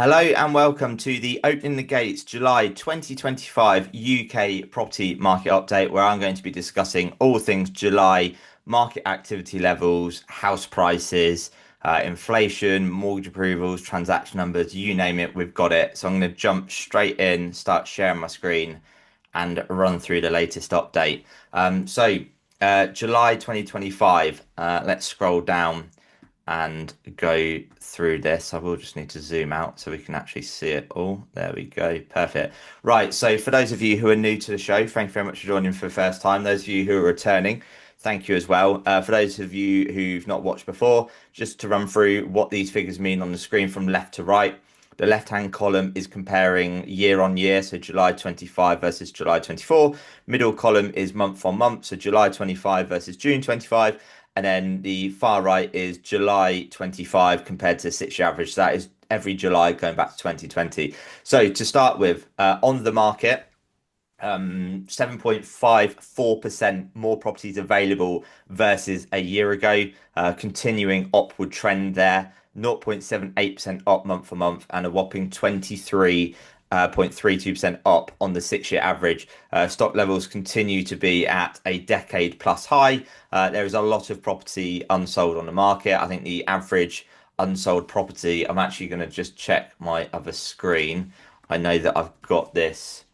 Hello and welcome to the Opening the Gates July 2025 UK property market update, where I'm going to be discussing all things July market activity levels, house prices, inflation, mortgage approvals, transaction numbers, you name it, we've got it. So I'm going to jump straight in, start sharing my screen and run through the latest update. July 2025, let's scroll down and go through this. I will just need to zoom out so we can actually see it all. There we go. Perfect. Right. So for those of you who are new to the show, thank you very much for joining for the first time. Those of you who are returning, thank you as well. For those of you who've not watched before, just to run through what these figures mean on the screen from left to right. The left-hand column is comparing year on year, so July 25 versus July 24. Middle column is month on month, so July 25 versus June 25. And then the far right is July 25 compared to 6-year average. So that is every July going back to 2020. So to start with, on the market, 7.54% more properties available versus a year ago, continuing upward trend there. 0.78% up month for month and a whopping 23.32% up on the 6-year average. Stock levels continue to be at a decade plus high. There is a lot of property unsold on the market. I think the average unsold property, I'm actually going to just check my other screen. I know that I've got this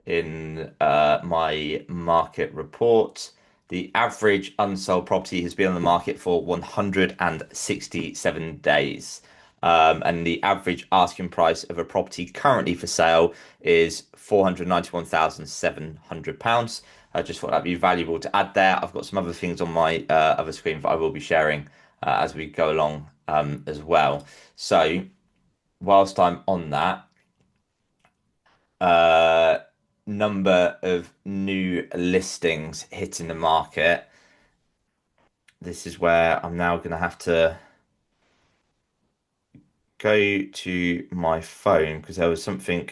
in my market report. The average unsold property has been on the market for 167 days. And the average asking price of a property currently for sale is £491,700. I just thought that'd be valuable to add there. I've got some other things on my other screen that I will be sharing as we go along as well. So, whilst I'm on that, uh, number of new listings hitting the market. This is where I'm now going to have to go to my phone because there was something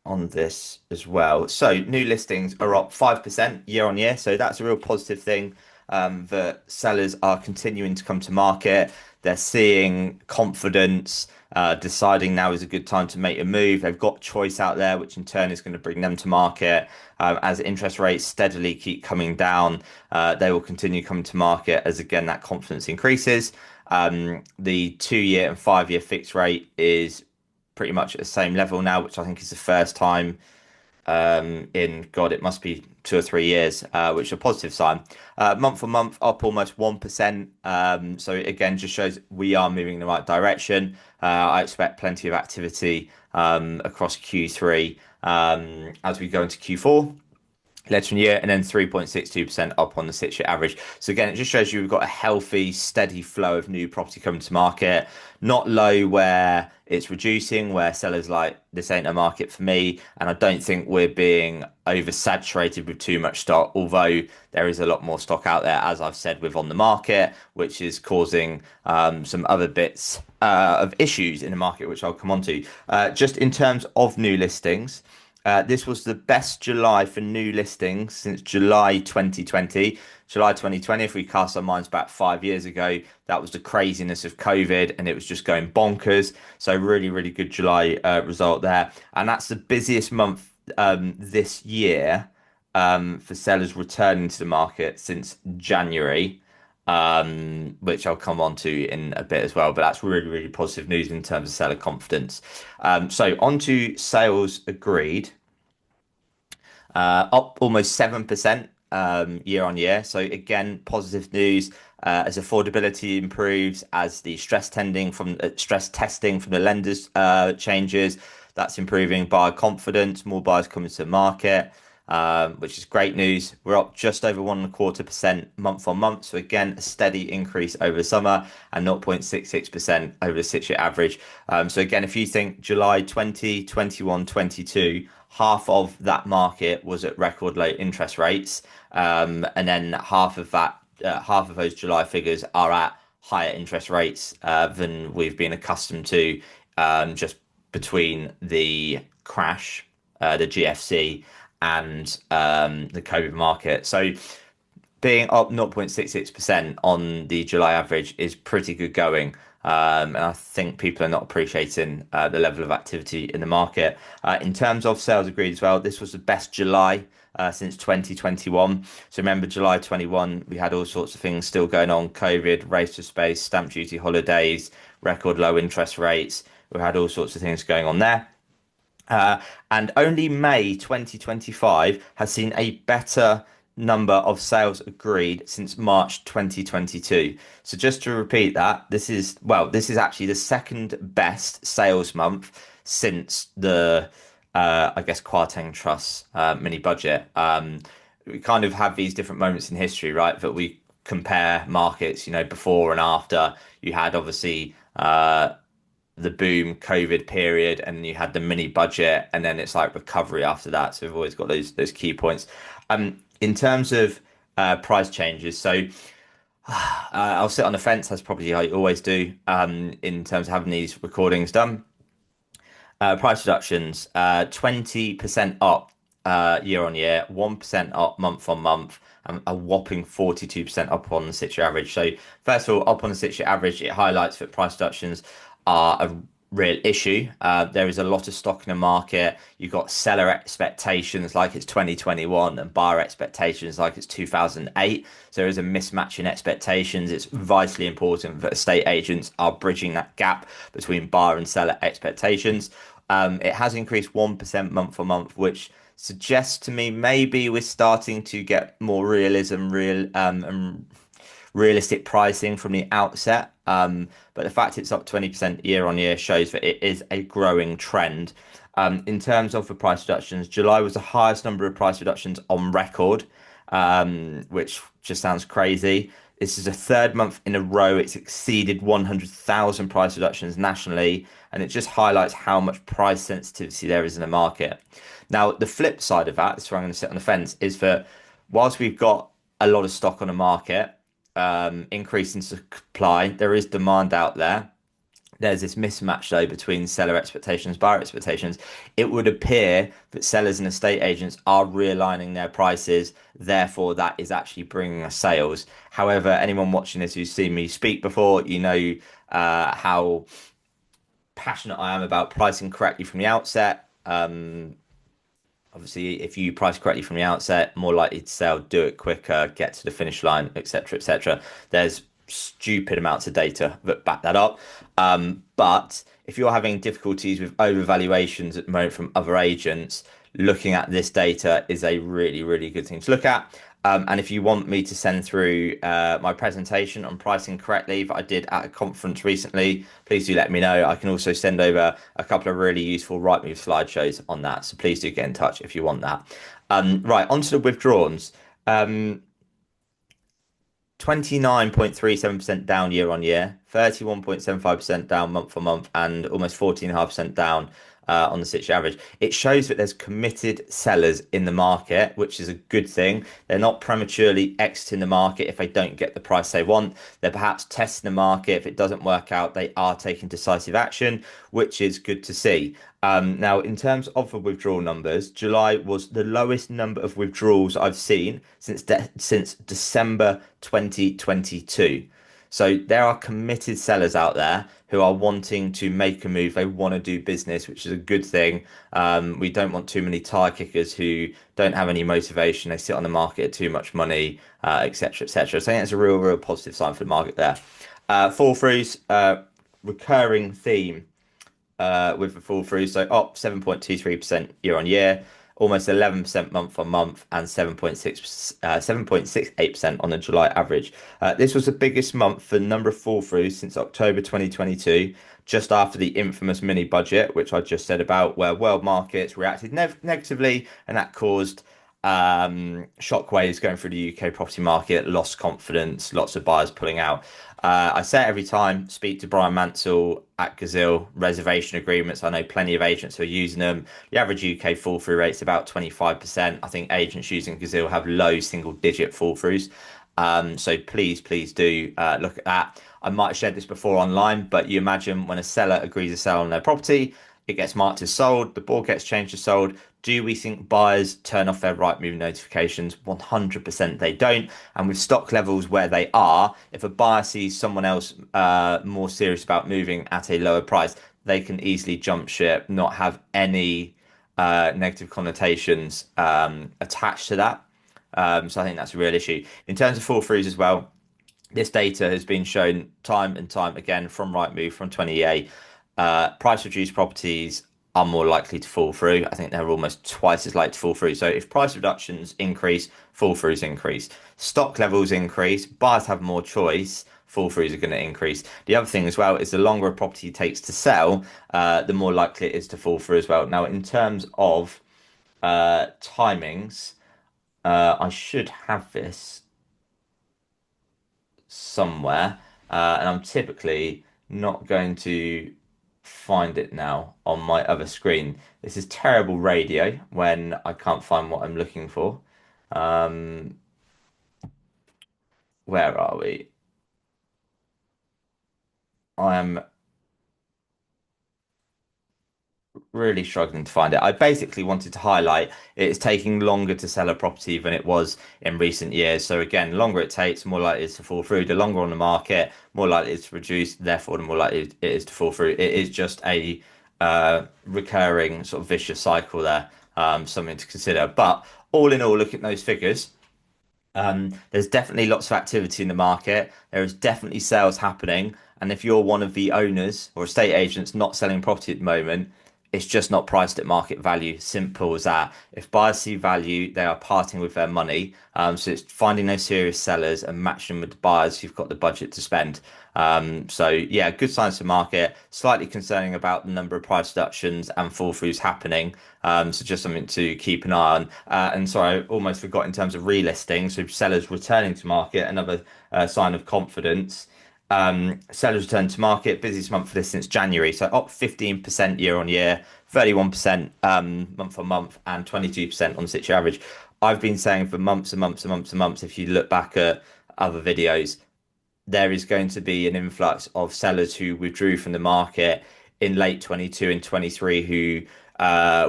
on this as well. So new listings are up 5% year on year. So that's a real positive thing, that sellers are continuing to come to market. They're seeing confidence, deciding now is a good time to make a move. They've got choice out there, which in turn is going to bring them to market. As interest rates steadily keep coming down, they will continue coming to market as again that confidence increases. The 2-year and 5-year fixed rate is pretty much at the same level now, which I think is the first time in God, it must be 2 or 3 years, which is a positive sign. Month on month, up almost 1%. So again, just shows we are moving in the right direction. I expect plenty of activity across Q3 as we go into Q4 later in the year, and then 3.62% up on the 6-year average. So again, it just shows you we've got a healthy, steady flow of new property coming to market, not low where it's reducing, where sellers like this ain't a market for me. And I don't think we're being oversaturated with too much stock, although there is a lot more stock out there, as I've said, with on the market, which is causing some other bits of issues in the market, which I'll come on to. Just in terms of new listings, this was the best July for new listings since July 2020. July 2020, if we cast our minds back 5 years ago, that was the craziness of COVID and it was just going bonkers. So really, really good July result there. And that's the busiest month this year for sellers returning to the market since January, which I'll come on to in a bit as well. But that's really, really positive news in terms of seller confidence. So on to sales agreed, up almost 7% year on year. So again, positive news as affordability improves, as the stress testing from the lenders changes. That's improving buyer confidence, more buyers coming to the market, which is great news. We're up just over 1.25% month on month. So again, a steady increase over the summer and 0.66% over the 6-year average. So again, if you think July 20, 21, 22, half of that market was at record low interest rates. And then half of those July figures are at higher interest rates than we've been accustomed to, just between the crash, the GFC, and the COVID market. So being up 0.66% on the July average is pretty good going. And I think people are not appreciating the level of activity in the market. In terms of sales agreed as well, this was the best July since 2021. So remember, July 21, we had all sorts of things still going on: COVID, race to space, stamp duty holidays, record low interest rates. We had all sorts of things going on there. Uh, and only May 2025 has seen a better number of sales agreed since March 2022. So just to repeat that, this is actually the second best sales month since the, I guess, Kwarteng Trust mini budget. We kind of have these different moments in history, right? That we compare markets, before and after. You had obviously the boom COVID period, and then you had the mini budget, and then it's like recovery after that. So we've always got those key points. In terms of price changes, so I'll sit on the fence, as probably I always do, in terms of having these recordings done. Price reductions, 20% up year on year, 1% up month on month, and a whopping 42% up on the 6-year average. So first of all, up on the 6-year average, it highlights that price reductions are a real issue. There is a lot of stock in the market. You've got seller expectations like it's 2021 and buyer expectations like it's 2008. So there is a mismatch in expectations. It's vitally important that estate agents are bridging that gap between buyer and seller expectations. It has increased 1% month on month, which suggests to me maybe we're starting to get more and realistic pricing from the outset. But the fact it's up 20% year on year shows that it is a growing trend. In terms of the price reductions, July was the highest number of price reductions on record, which just sounds crazy. This is the third month in a row it's exceeded 100,000 price reductions nationally, and it just highlights how much price sensitivity there is in the market. Now, the flip side of that, this is where I'm going to sit on the fence, is that whilst we've got a lot of stock on the market, increase in supply, there is demand out there. There's this mismatch though between seller expectations, buyer expectations. It would appear that sellers and estate agents are realigning their prices, therefore that is actually bringing us sales. However, anyone watching this who's seen me speak before, how passionate I am about pricing correctly from the outset. Obviously, if you price correctly from the outset, more likely to sell, do it quicker, get to the finish line, etc., etc. There's stupid amounts of data that back that up. But if you're having difficulties with overvaluations at the moment from other agents, looking at this data is a really, really good thing to look at. And if you want me to send through my presentation on pricing correctly that I did at a conference recently, please do let me know. I can also send over a couple of really useful Rightmove slideshows on that. So please do get in touch if you want that. Right, onto the withdrawals. 29.37% down year on year, 31.75% down month on month, and almost 14.5% down on the 6-year average. It shows that there's committed sellers in the market, which is a good thing. They're not prematurely exiting the market if they don't get the price they want. They're perhaps testing the market. If it doesn't work out, they are taking decisive action, which is good to see. Now, in terms of the withdrawal numbers, July was the lowest number of withdrawals I've seen since December 2022. So there are committed sellers out there who are wanting to make a move. They want to do business, which is a good thing. We don't want too many tire kickers who don't have any motivation. They sit on the market at too much money, etc., etc. So I think it's a real, real positive sign for the market there. Fall throughs, recurring theme with the fall through. So up 7.23% year on year, almost 11% month on month, and 7.68% on the July average. This was the biggest month for the number of fall throughs since October 2022, just after the infamous mini budget, which I just said about, where world markets reacted negatively, and that caused shockwaves going through the UK property market, lost confidence, lots of buyers pulling out. I say it every time, speak to Brian Mansell at Gazille, reservation agreements. I know plenty of agents who are using them. The average UK fall through rate is about 25%. I think agents using Gazille have low single digit fall throughs. So please do look at that. I might have shared this before online, but you imagine when a seller agrees to sell on their property, It gets marked as sold, the board gets changed to sold. Do we think buyers turn off their right move notifications? 100% they don't. And with stock levels where they are, if a buyer sees someone else more serious about moving at a lower price, they can easily jump ship, not have any negative connotations attached to that. So I think that's a real issue. In terms of fall throughs as well, this data has been shown time and time again from Rightmove, from 20EA. Price reduced properties are more likely to fall through. I think they're almost twice as likely to fall through. So if price reductions increase, fall throughs increase. Stock levels increase, buyers have more choice, fall throughs are going to increase. The other thing as well is the longer a property takes to sell, the more likely it is to fall through as well. Now, in terms of timings, I should have this somewhere, and I'm typically not going to find it now on my other screen. This is terrible radio when I can't find what I'm looking for. Um, where are we? I am really struggling to find it. I basically wanted to highlight it's taking longer to sell a property than it was in recent years. So again, longer it takes, more likely it is to fall through. The longer on the market, more likely it is to reduce, therefore the more likely it is to fall through. It is just a recurring sort of vicious cycle there, something to consider. But all in all, looking at those figures, there's definitely lots of activity in the market. There is definitely sales happening. And if you're one of the owners or estate agents not selling property at the moment, it's just not priced at market value. Simple as that. If buyers see value, they are parting with their money. So it's finding those serious sellers and matching them with the buyers who've got the budget to spend. So yeah, good signs for market. Slightly concerning about the number of price reductions and fall throughs happening. So just something to keep an eye on. And sorry, I almost forgot in terms of relisting. So sellers returning to market, another sign of confidence. Sellers return to market, busiest month for this since January. So up 15% year on year, 31% month on month, and 22% on 6-year average. I've been saying for months and months and months and months, if you look back at other videos, there is going to be an influx of sellers who withdrew from the market in late 22 and 23 who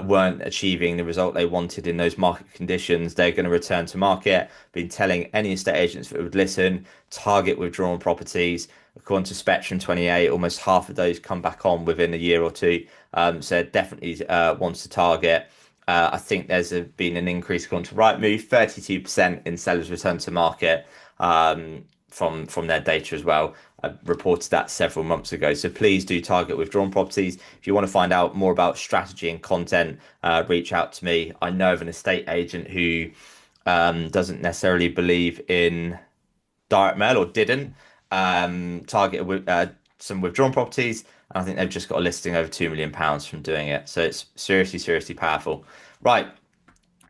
weren't achieving the result they wanted in those market conditions. They're going to return to market. Been telling any estate agents that would listen, target withdrawn properties. According to Spectrum 28, almost half of those come back on within a year or two. So definitely wants to target. I think been an increase according to Rightmove, 32% in sellers return to market. From their data as well. I reported that several months ago. So please do target withdrawn properties. If you want to find out more about strategy and content, reach out to me. I know of an estate agent who doesn't necessarily believe in direct mail or didn't target some withdrawn properties. And I think they've just got a listing over £2 million from doing it. So it's seriously, seriously powerful. Right,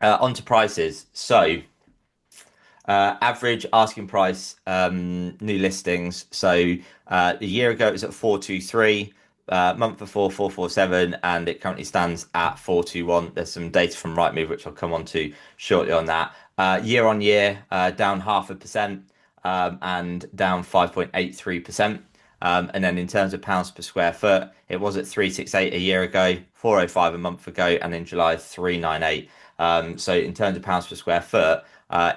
on to prices. So average asking price, new listings. So a year ago it was at 423, month before 447, and it currently stands at 421. There's some data from Rightmove, which I'll come on to shortly on that. Year on year, down 0.5%, and down 5.83%. And then in terms of pounds per square foot, it was at 368 a year ago, 405 a month ago, and in July 398. So in terms of pounds per square foot,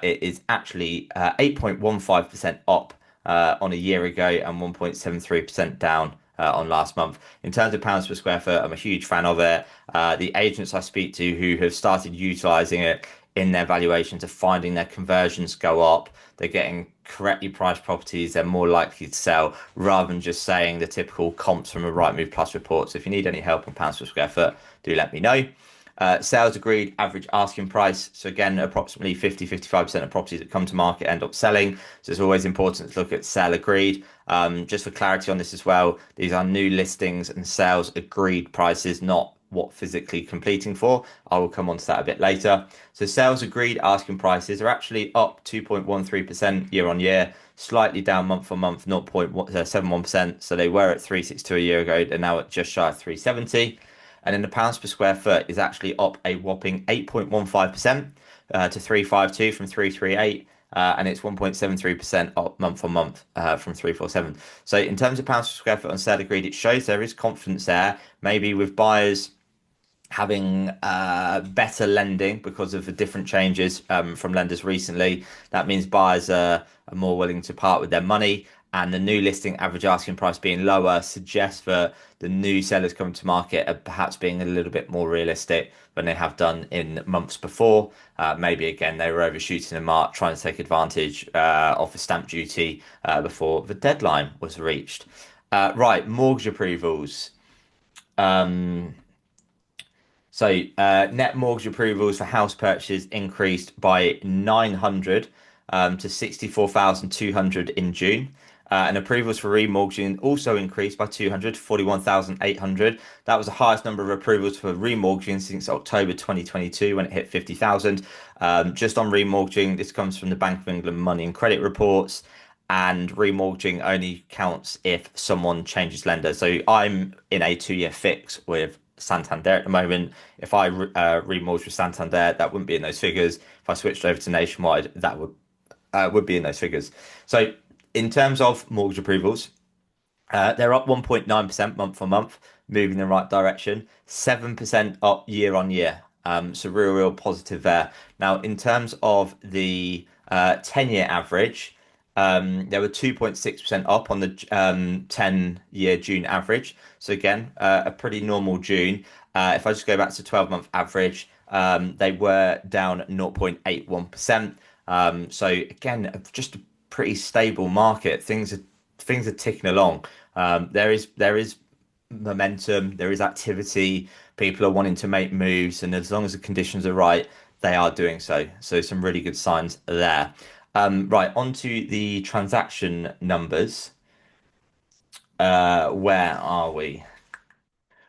it is actually 8.15% up on a year ago and 1.73% down on last month. In terms of pounds per square foot, I'm a huge fan of it. The agents I speak to who have started utilizing it in their valuations are finding their conversions go up. They're getting correctly priced properties. They're more likely to sell rather than just saying the typical comps from a Rightmove Plus report. So if you need any help on pounds per square foot, do let me know. Sales agreed, average asking price. So again, approximately 50-55% of properties that come to market end up selling. So it's always important to look at sale agreed. Just for clarity on this as well, these are new listings and sales agreed prices, not what physically completing for. I will come on to that a bit later. So sales agreed asking prices are actually up 2.13% year on year, slightly down month on month, 0.71%. So they were at 362 a year ago. They're now at just shy of 370. And then the pounds per square foot is actually up a whopping 8.15% to 352 from 338. and it's 1.73% up month on month from 347. So in terms of pounds per square foot on sale agreed, it shows there is confidence there. Maybe with buyers having better lending because of the different changes from lenders recently. That means buyers are more willing to part with their money, and the new listing average asking price being lower suggests that the new sellers coming to market are perhaps being a little bit more realistic than they have done in months before. Maybe again they were overshooting the mark, trying to take advantage of the stamp duty before the deadline was reached. Right, mortgage approvals. Um, net mortgage approvals for house purchases increased by 900 to 64,200 in June. And approvals for remortgaging also increased by 200 to 41,800. That was the highest number of approvals for remortgaging since October 2022 when it hit 50,000. Just on remortgaging, this comes from the Bank of England Money and Credit reports. And remortgaging only counts if someone changes lender. So I'm in a 2-year fix with Santander at the moment. If I remortgage with Santander, that wouldn't be in those figures. If I switched over to Nationwide, that would be in those figures. So in terms of mortgage approvals, they're up 1.9% month on month, moving in the right direction. 7% up year on year. So real positive there. Now, in terms of the 10-year average, there were 2.6% up on the 10-year June average. So again, a pretty normal June. If I just go back to 12-month average, they were down 0.81%. So again, just a pretty stable market. Things are ticking along. There is momentum, there is activity. People are wanting to make moves, and as long as the conditions are right, they are doing so. So some really good signs there. Right, onto the transaction numbers. Where are we?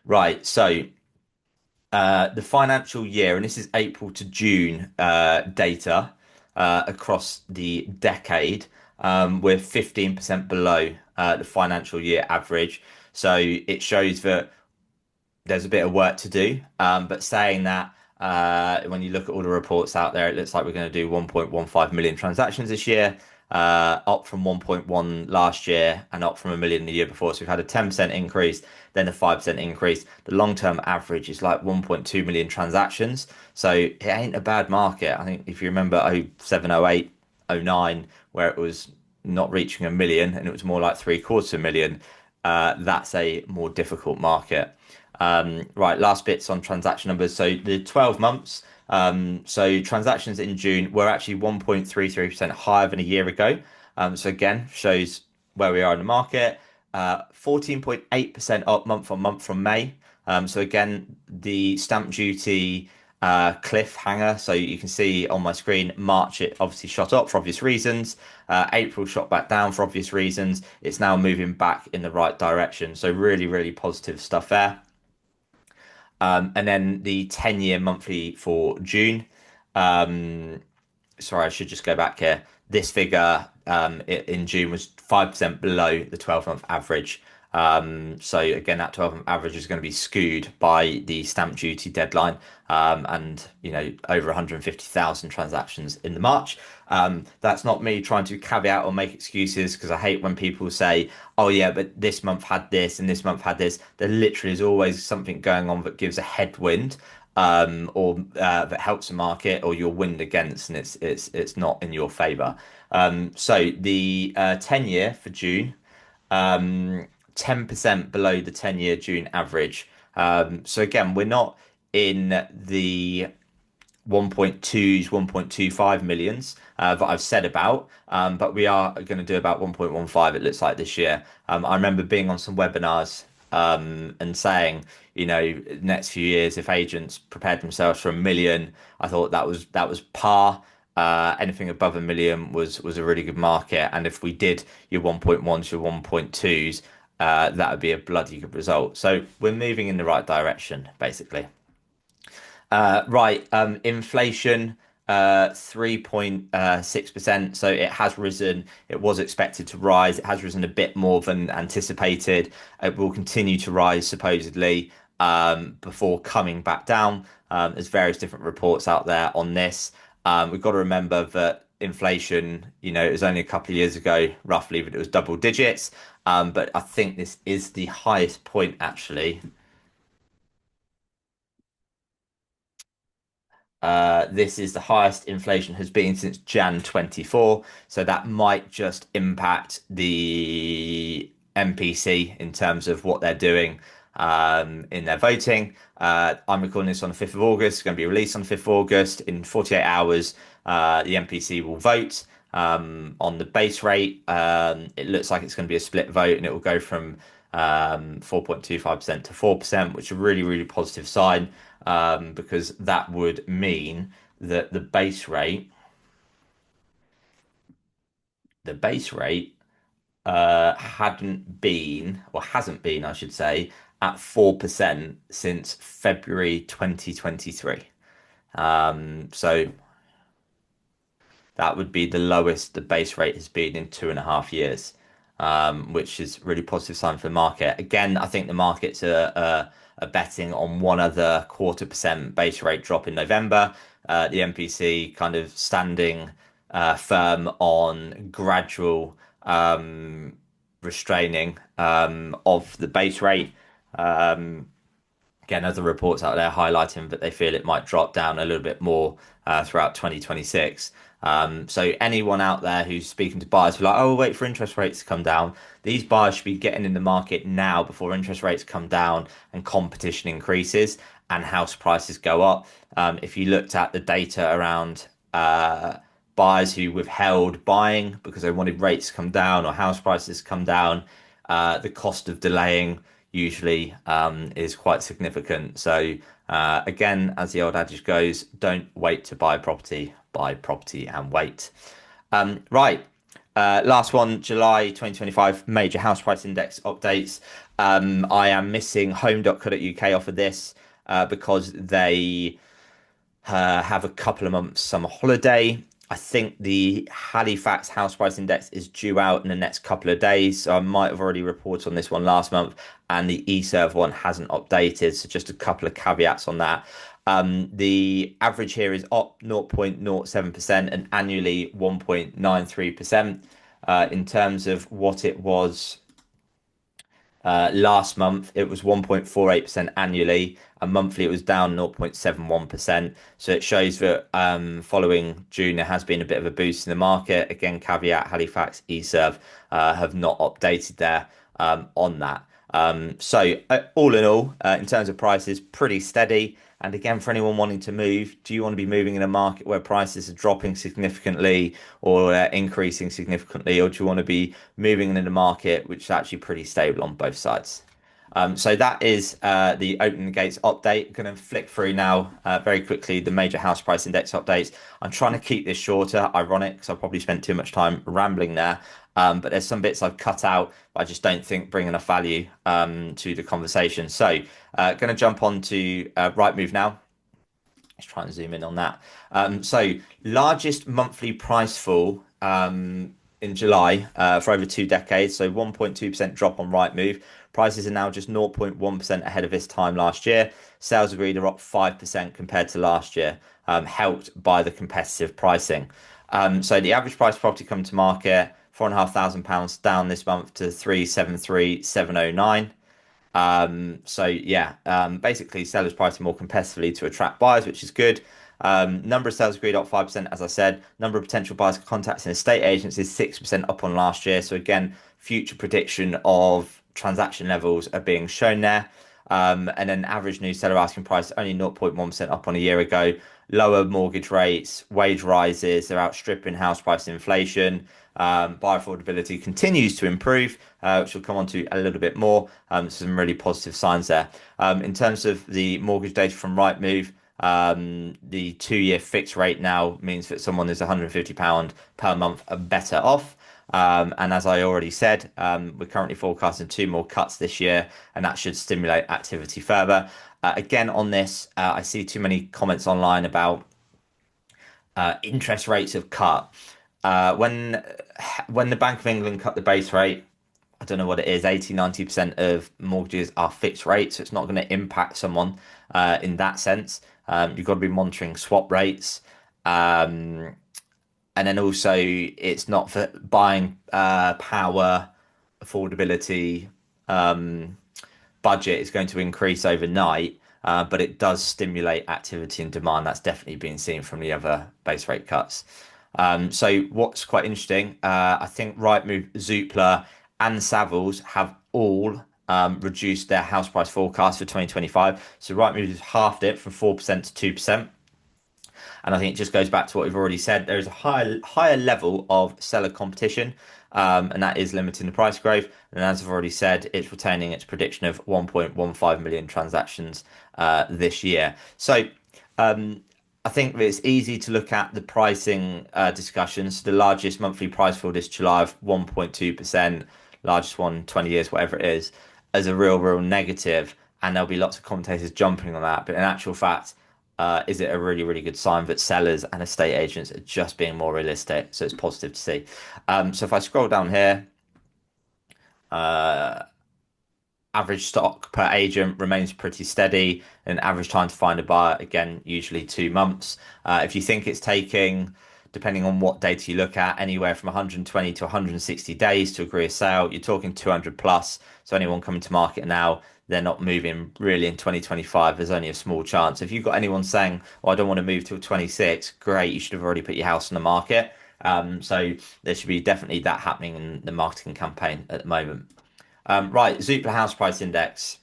Right, so the financial year, and this is April to June data across the decade, we're 15% below the financial year average. So it shows that there's a bit of work to do. But saying that, when you look at all the reports out there, it looks like we're going to do 1.15 million transactions this year, up from 1.1 last year and up from a million the year before. So we've had a 10% increase, then a 5% increase. The long-term average is like 1.2 million transactions. So it ain't a bad market. I think if you remember 07, 08, 09, where it was not reaching a million and it was more like three-quarters of a million, that's a more difficult market. Right, last bits on transaction numbers. So the 12 months, so transactions in June were actually 1.33% higher than a year ago. So again, shows where we are in the market. 14.8% up month on month from May. So again, the stamp duty cliffhanger. So you can see on my screen, March it obviously shot up for obvious reasons. April shot back down for obvious reasons. It's now moving back in the right direction. So really positive stuff there. And then the 10-year monthly for June. Um, Sorry, I should just go back here. This figure in June was 5% below the 12-month average. So again, that 12-month average is going to be skewed by the stamp duty deadline, and over 150,000 transactions in the March. That's not me trying to caveat or make excuses because I hate when people say, "Oh yeah, but this month had this and this month had this." There literally is always something going on that gives a headwind, or that helps the market, or you're wind against, and it's not in your favour. So the 10-year for June. 10% below the 10-year June average. So again, we're not in the 1.2s, 1.25 millions that I've said about, but we are going to do about 1.15, it looks like, this year. I remember being on some webinars and saying, next few years, if agents prepared themselves for a million, I thought that was par. Anything above a million was a really good market, and if we did your 1.1s, your 1.2s, that would be a bloody good result. So we're moving in the right direction, basically. Right, inflation, 3.6%. So it has risen. It was expected to rise. It has risen a bit more than anticipated. It will continue to rise, supposedly, before coming back down. There's various different reports out there on this. We've got to remember that inflation, it was only a couple of years ago, roughly, but it was double digits. But I think this is the highest point actually. This is the highest inflation has been since Jan 24. So that might just impact the MPC in terms of what they're doing in their voting. I'm recording this on the 5th of August. It's going to be released on the 5th of August. In 48 hours, the MPC will vote on the base rate. It looks like it's going to be a split vote and it will go from 4.25% to 4%, which is a really, really positive sign because that would mean that the base rate hadn't been, or hasn't been, I should say, at 4% since February 2023. So that would be the lowest the base rate has been in 2.5 years, which is really positive sign for the market. Again, I think the markets are betting on one other 0.25% base rate drop in November. The MPC kind of standing firm on gradual restraining of the base rate. Again, other reports out there highlighting that they feel it might drop down a little bit more throughout 2026. So anyone out there who's speaking to buyers who are like, oh, wait for interest rates to come down, these buyers should be getting in the market now before interest rates come down and competition increases and house prices go up. If you looked at the data around buyers who withheld buying because they wanted rates to come down or house prices to come down, the cost of delaying usually is quite significant. So again, as the old adage goes, don't wait to buy property and wait. Right. Last one, July 2025, major house price index updates. I am missing home.co.uk off of this because they have a couple of months summer holiday. I think the Halifax house price index is due out in the next couple of days. So I might have already reported on this one last month, and the eServe one hasn't updated. So just a couple of caveats on that. The average here is up 0.07% and annually 1.93%. In terms of what it was last month, it was 1.48% annually, and monthly it was down 0.71%. So it shows that following June, there has been a bit of a boost in the market. Again, caveat Halifax, eServe have not updated there on that. So all in all, in terms of prices, pretty steady. And again, for anyone wanting to move, do you want to be moving in a market where prices are dropping significantly or increasing significantly, or do you want to be moving in a market which is actually pretty stable on both sides? So that is the opening gates update. Going to flick through now very quickly the major house price index updates. I'm trying to keep this shorter, ironic, because I probably spent too much time rambling there. But there's some bits I've cut out, but I just don't think bring enough value to the conversation. So going to jump on to Rightmove now. Let's try and zoom in on that. So largest monthly price fall in July for over 2 decades. So 1.2% drop on Rightmove. Prices are now just 0.1% ahead of this time last year. Sales agreed are up 5% compared to last year, helped by the competitive pricing. So the average price of property come to market, £4,500 down this month to 373,709. So yeah, basically sellers pricing more competitively to attract buyers, which is good. Number of sales agreed up 5%, as I said. Number of potential buyers contacting estate agents is 6% up on last year. So again, future prediction of transaction levels are being shown there. And then average new seller asking price only 0.1% up on a year ago. Lower mortgage rates, wage rises, they're outstripping house price inflation. Buyer affordability continues to improve, which we'll come on to a little bit more. Some really positive signs there. In terms of the mortgage data from Rightmove, the 2-year fixed rate now means that someone is £150 per month better off. And as I already said, we're currently forecasting 2 more cuts this year, and that should stimulate activity further. Again, on this, I see too many comments online about interest rates have cut. When the Bank of England cut the base rate, I don't know what it is, 80-90% of mortgages are fixed rate, so it's not going to impact someone in that sense. You've got to be monitoring swap rates. and then also it's not for buying power, affordability, um, budget is going to increase overnight, but it does stimulate activity and demand. That's definitely been seen from the other base rate cuts. So what's quite interesting, I think Rightmove, Zoopla, and Savills have all reduced their house price forecast for 2025. So Rightmove has halved it from 4% to 2%. And I think it just goes back to what we've already said. There is a higher level of seller competition, and that is limiting the price growth. And as I've already said, it's retaining its prediction of 1.15 million transactions this year. So um, I think that it's easy to look at the pricing discussions. The largest monthly price fall this July of 1.2%, largest one in 20 years, whatever it is, as a real negative. And there'll be lots of commentators jumping on that. But in actual fact, is it a really good sign that sellers and estate agents are just being more realistic? So it's positive to see. So if I scroll down here, uh, average stock per agent remains pretty steady, and average time to find a buyer, again, usually 2 months. If you think it's taking, depending on what data you look at, anywhere from 120 to 160 days to agree a sale, you're talking 200 plus. So anyone coming to market now, they're not moving really in 2025. There's only a small chance. If you've got anyone saying, "Oh, I don't want to move till 26," great, you should have already put your house on the market. So there should be definitely that happening in the marketing campaign at the moment. Right, Zoopla House Price Index.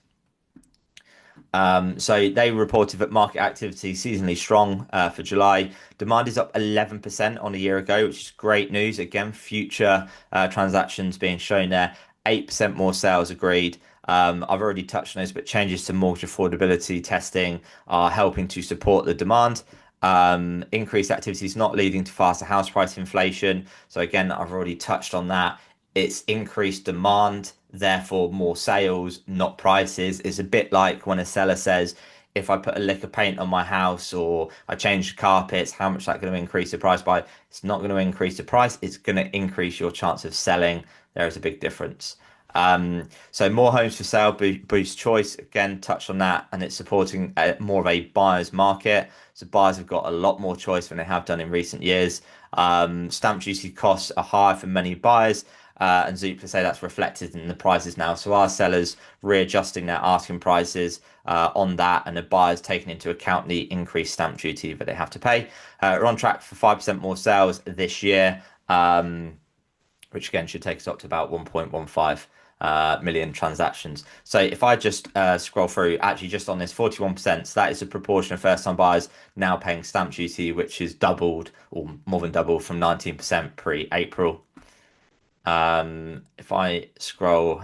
So they reported that market activity is seasonally strong for July. Demand is up 11% on a year ago, which is great news. Again, future transactions being shown there. 8% more sales agreed. I've already touched on this, but changes to mortgage affordability testing are helping to support the demand. Increased activity is not leading to faster house price inflation. So again, I've already touched on that. It's increased demand, therefore more sales, not prices. It's a bit like when a seller says, if I put a lick of paint on my house or I change the carpets, how much is that going to increase the price by? It's not going to increase the price. It's going to increase your chance of selling. There is a big difference. So more homes for sale boost choice. Again, touched on that, and it's supporting more of a buyer's market. So buyers have got a lot more choice than they have done in recent years. Stamp duty costs are higher for many buyers. And Zoopla say that's reflected in the prices now. So our sellers readjusting their asking prices on that, and the buyers taking into account the increased stamp duty that they have to pay. We're on track for 5% more sales this year, which again should take us up to about 1.15 million transactions. So if I just scroll through, actually just on this 41%, so that is the proportion of first-time buyers now paying stamp duty, which is doubled or more than doubled from 19% pre-April. If I scroll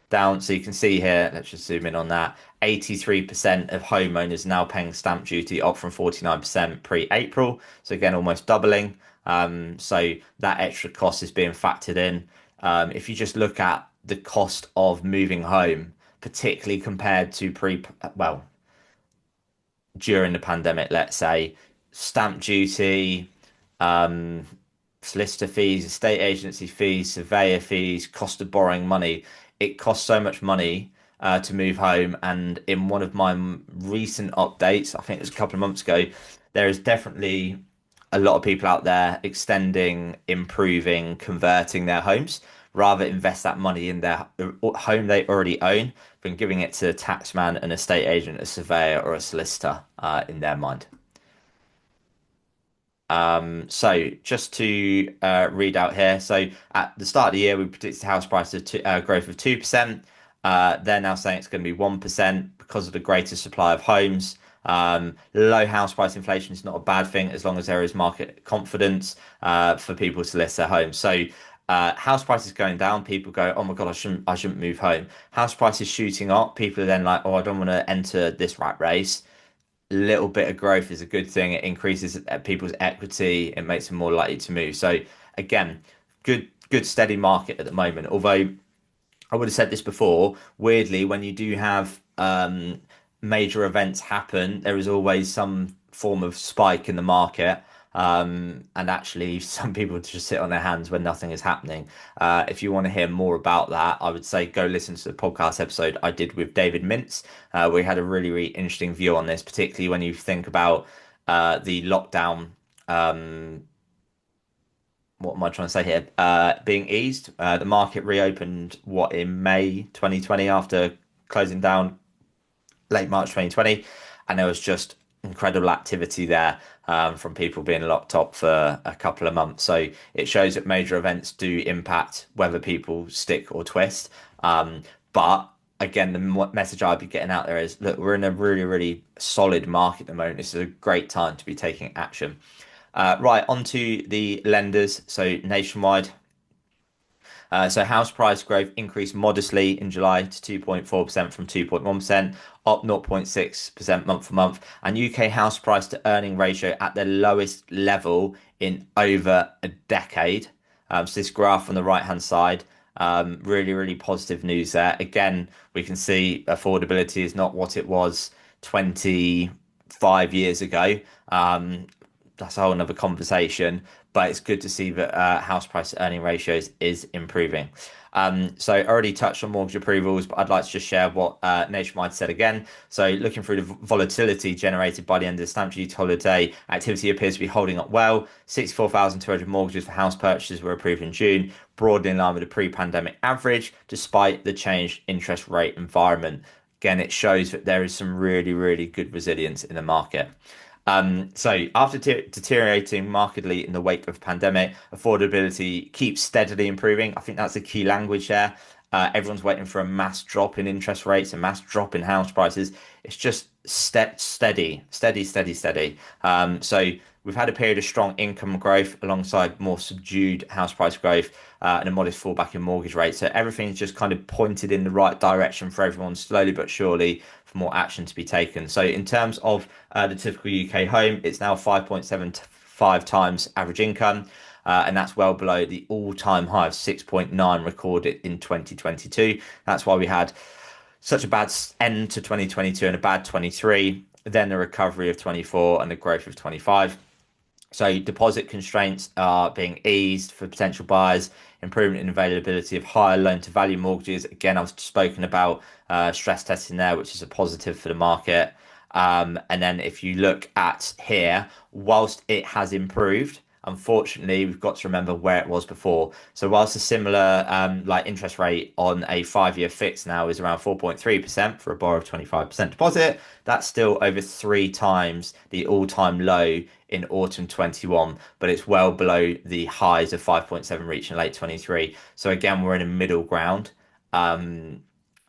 down, so you can see here, let's just zoom in on that. 83% of homeowners now paying stamp duty, up from 49% pre-April. So again, almost doubling. So that extra cost is being factored in. If you just look at the cost of moving home, particularly compared to well, during the pandemic, let's say, stamp duty, um, solicitor fees, estate agency fees, surveyor fees, cost of borrowing money. It costs so much money to move home. And in one of my recent updates, I think it was a couple of months ago, there is definitely a lot of people out there extending, improving, converting their homes, rather invest that money in their home they already own than giving it to a taxman, an estate agent, a surveyor, or a solicitor in their mind. So just to read out here, so at the start of the year, we predicted house price growth of 2%. They're now saying it's going to be 1% because of the greater supply of homes. Low house price inflation is not a bad thing as long as there is market confidence for people to list their homes. So house prices going down, people go, oh my God, I shouldn't move home. House prices shooting up, people are then like, oh, I don't want to enter this rat race. Little bit of growth is a good thing. It increases people's equity. It makes them more likely to move. So again, good steady market at the moment. Although I would have said this before, weirdly, when you do have major events happen, there is always some form of spike in the market. And actually, some people just sit on their hands when nothing is happening. If you want to hear more about that, I would say go listen to the podcast episode I did with David Mintz. We had a really interesting view on this, particularly when you think about the lockdown. Um, what am I trying to say here? Being eased. The market reopened in May 2020 after closing down late March 2020, and there was just incredible activity there from people being locked up for a couple of months. So it shows that major events do impact whether people stick or twist. But again, the message I'd be getting out there is, look, we're in a really, really solid market at the moment. This is a great time to be taking action. Right, onto the lenders. So Nationwide. So house price growth increased modestly in July to 2.4% from 2.1%, up 0.6% month for month. And UK house price to earning ratio at the lowest level in over a decade. So this graph on the right hand side, really, really positive news there. Again, we can see affordability is not what it was 25 years ago. That's a whole another conversation, but it's good to see that house price to earning ratios is improving. So I already touched on mortgage approvals, but I'd like to just share what Nationwide said again. So looking through the volatility generated by the end of the stamp duty holiday, activity appears to be holding up well. 64,200 mortgages for house purchases were approved in June, broadly in line with the pre-pandemic average, despite the changed interest rate environment. Again, it shows that there is some really, really good resilience in the market. So after deteriorating markedly in the wake of the pandemic, affordability keeps steadily improving. I think that's the key language there. Everyone's waiting for a mass drop in interest rates, a mass drop in house prices. It's just steady, steady, steady, steady. So we've had a period of strong income growth alongside more subdued house price growth and a modest fallback in mortgage rates. So everything's just kind of pointed in the right direction for everyone, slowly but surely, for more action to be taken. So in terms of the typical UK home, it's now 5.75 times average income. And that's well below the all-time high of 6.9 recorded in 2022. That's why we had such a bad end to 2022 and a bad 23, then the recovery of 24 and the growth of 25. So deposit constraints are being eased for potential buyers, improvement in availability of higher loan to value mortgages. Again, I've spoken about stress testing there, which is a positive for the market. And then if you look at here, whilst it has improved, unfortunately, we've got to remember where it was before. So whilst a similar like interest rate on a 5-year fix now is around 4.3% for a borrower of 25% deposit, that's still over 3 times the all-time low in autumn 21, but it's well below the highs of 5.7 reached in late 23. So again, we're in a middle ground.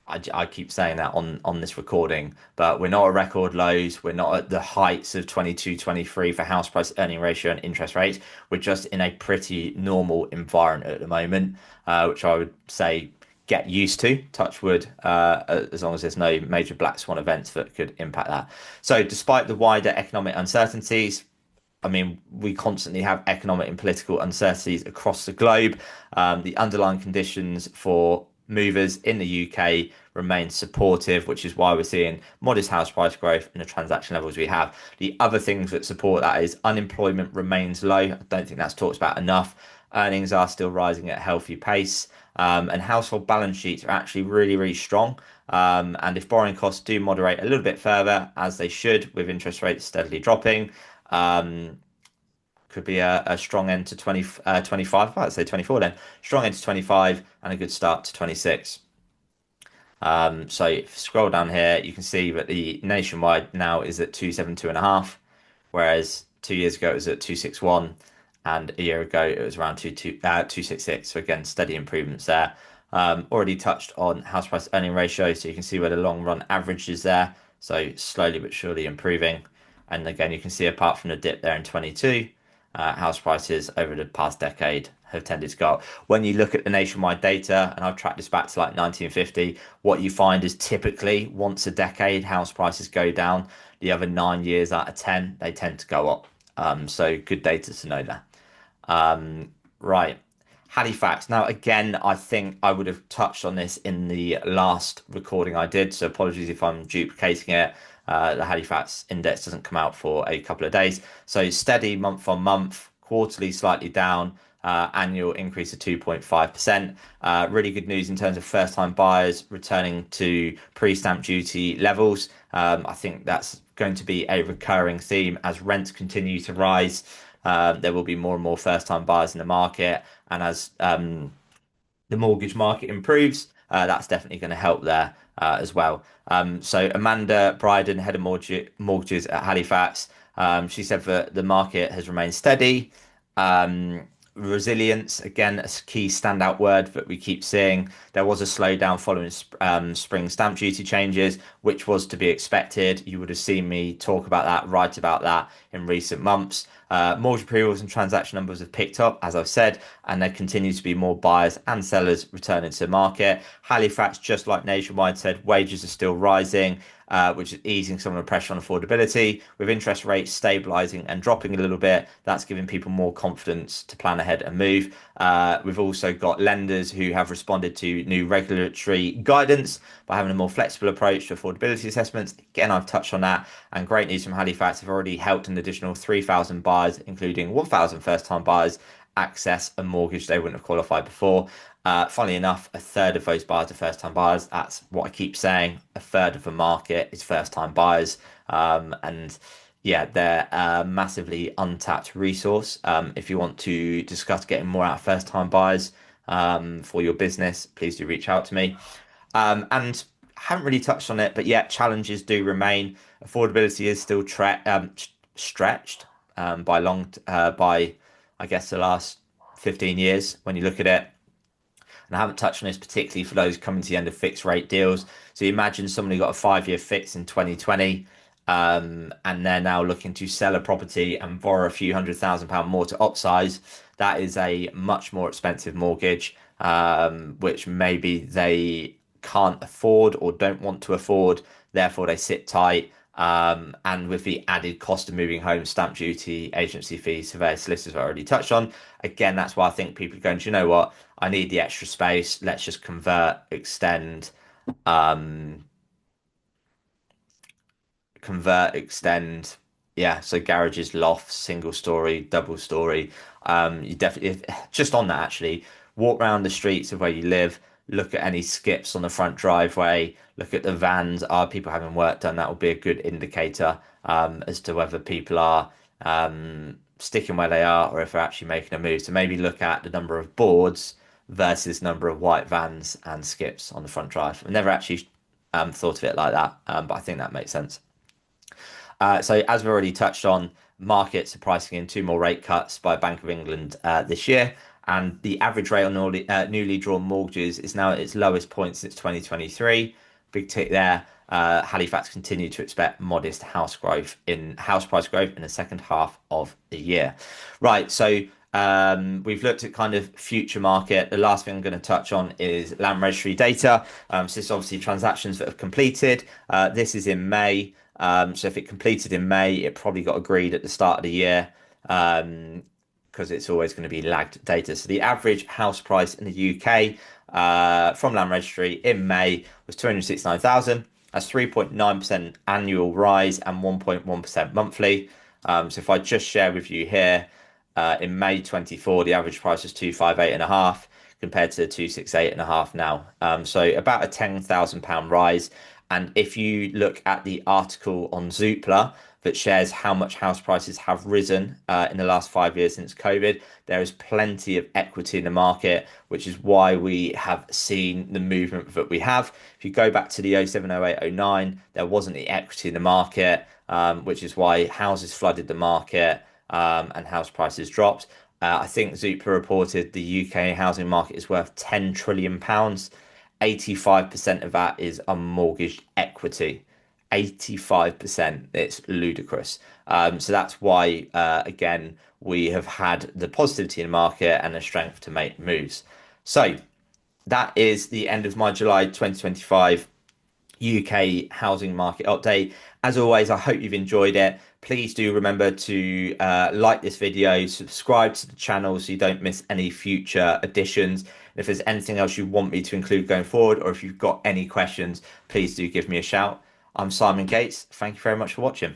I keep saying that on this recording, but we're not at record lows. We're not at the heights of 22, 23 for house price earning ratio and interest rates. We're just in a pretty normal environment at the moment, which I would say get used to, touch wood, as long as there's no major black swan events that could impact that. So despite the wider economic uncertainties, I mean, we constantly have economic and political uncertainties across the globe. The underlying conditions for movers in the UK remain supportive, which is why we're seeing modest house price growth and the transaction levels we have. The other things that support that is unemployment remains low. I don't think that's talked about enough. Earnings are still rising at a healthy pace, and household balance sheets are actually really, really strong. And if borrowing costs do moderate a little bit further, as they should, with interest rates steadily dropping, could be a strong end to 25. I'd say 24 then. Strong end to 25 and a good start to 26. So if you scroll down here, you can see that the Nationwide now is at 272.5, whereas 2 years ago it was at 261, and a year ago it was around 266. So again, steady improvements there. Already touched on house price earning ratio, so you can see where the long run average is there. So slowly but surely improving. And again, you can see apart from the dip there in 22, house prices over the past decade have tended to go up. When you look at the Nationwide data, and I've tracked this back to like 1950, what you find is typically once a decade, house prices go down. The other 9 years out of 10, they tend to go up. So good data to know that. Right. Halifax. Now, again, I think I would have touched on this in the last recording I did, so apologies if I'm duplicating it. The Halifax index doesn't come out for a couple of days. So steady month on month, quarterly slightly down, annual increase of 2.5%. Really good news in terms of first time buyers returning to pre-stamp duty levels. I think that's going to be a recurring theme as rents continue to rise. There will be more and more first-time buyers in the market, and as the mortgage market improves, that's definitely going to help there as well. So Amanda Bryden, head of mortgages at Halifax, she said that the market has remained steady. Um, Resilience, again, a key standout word that we keep seeing. There was a slowdown following spring stamp duty changes, which was to be expected. You would have seen me talk about that, write about that in recent months. Mortgage approvals and transaction numbers have picked up, as I've said, and there continues to be more buyers and sellers returning to the market. Halifax, just like Nationwide, said wages are still rising, which is easing some of the pressure on affordability. With interest rates stabilising and dropping a little bit, that's giving people more confidence to plan ahead and move. We've also got lenders who have responded to new regulatory guidance by having a more flexible approach to affordability assessments. Again, I've touched on that. And great news from Halifax have already helped an additional 3,000 buyers, including 1,000 first-time buyers, access a mortgage they wouldn't have qualified before. Funnily enough, a third of those buyers are first-time buyers. That's what I keep saying. A third of the market is first-time buyers. And yeah, they're a massively untapped resource. If you want to discuss getting more out of first-time buyers for your business, please do reach out to me. And haven't really touched on it, but yeah, challenges do remain. Affordability is still stretched by I guess the last 15 years when you look at it. And I haven't touched on this particularly for those coming to the end of fixed rate deals. So you imagine somebody got a 5-year fix in 2020, and they're now looking to sell a property and borrow a few £100,000 more to upsize. That is a much more expensive mortgage, which maybe they can't afford or don't want to afford. Therefore, they sit tight. And with the added cost of moving home, stamp duty, agency fees, surveyor, solicitors, I already touched on. Again, that's why I think people are going, do you know what? I need the extra space. Let's just um, extend. Yeah, so garages, lofts, single story, double story. You definitely, just on that actually, walk around the streets of where you live, look at any skips on the front driveway, look at the vans. Are people having work done? That will be a good indicator as to whether people are sticking where they are or if they're actually making a move. So maybe look at the number of boards versus number of white vans and skips on the front drive. I've never actually thought of it like that, but I think that makes sense. So as we've already touched on, markets are pricing in 2 more rate cuts by Bank of England this year, and the average rate on newly drawn mortgages is now at its lowest point since 2023. Big tick there. Halifax continue to expect modest house price growth in the second half of the year. Right, so we've looked at kind of future market. The last thing I'm going to touch on is land registry data. So this is obviously transactions that have completed. This is in May. So if it completed in May, it probably got agreed at the start of the year, because it's always going to be lagged data. So the average house price in the UK from Land Registry in May was 269,000. That's 3.9% annual rise and 1.1% monthly. So if I just share with you here, in May 24, the average price was 258.5 compared to 268.5 now. So about a £10,000 rise. And if you look at the article on Zoopla that shares how much house prices have risen in the last 5 years since COVID, there is plenty of equity in the market, which is why we have seen the movement that we have. If you go back to the 07, 08, 09, there wasn't the equity in the market, which is why houses flooded the market, and house prices dropped. I think Zoopla reported the UK housing market is worth £10 trillion. 85% of that is unmortgaged equity. 85%. It's ludicrous. So that's why, again, we have had the positivity in the market and the strength to make moves. So that is the end of my July 2025 UK housing market update. As always, I hope you've enjoyed it. Please do remember to like this video, subscribe to the channel so you don't miss any future additions. And if there's anything else you want me to include going forward, or if you've got any questions, please do give me a shout. I'm Simon Gates. Thank you very much for watching.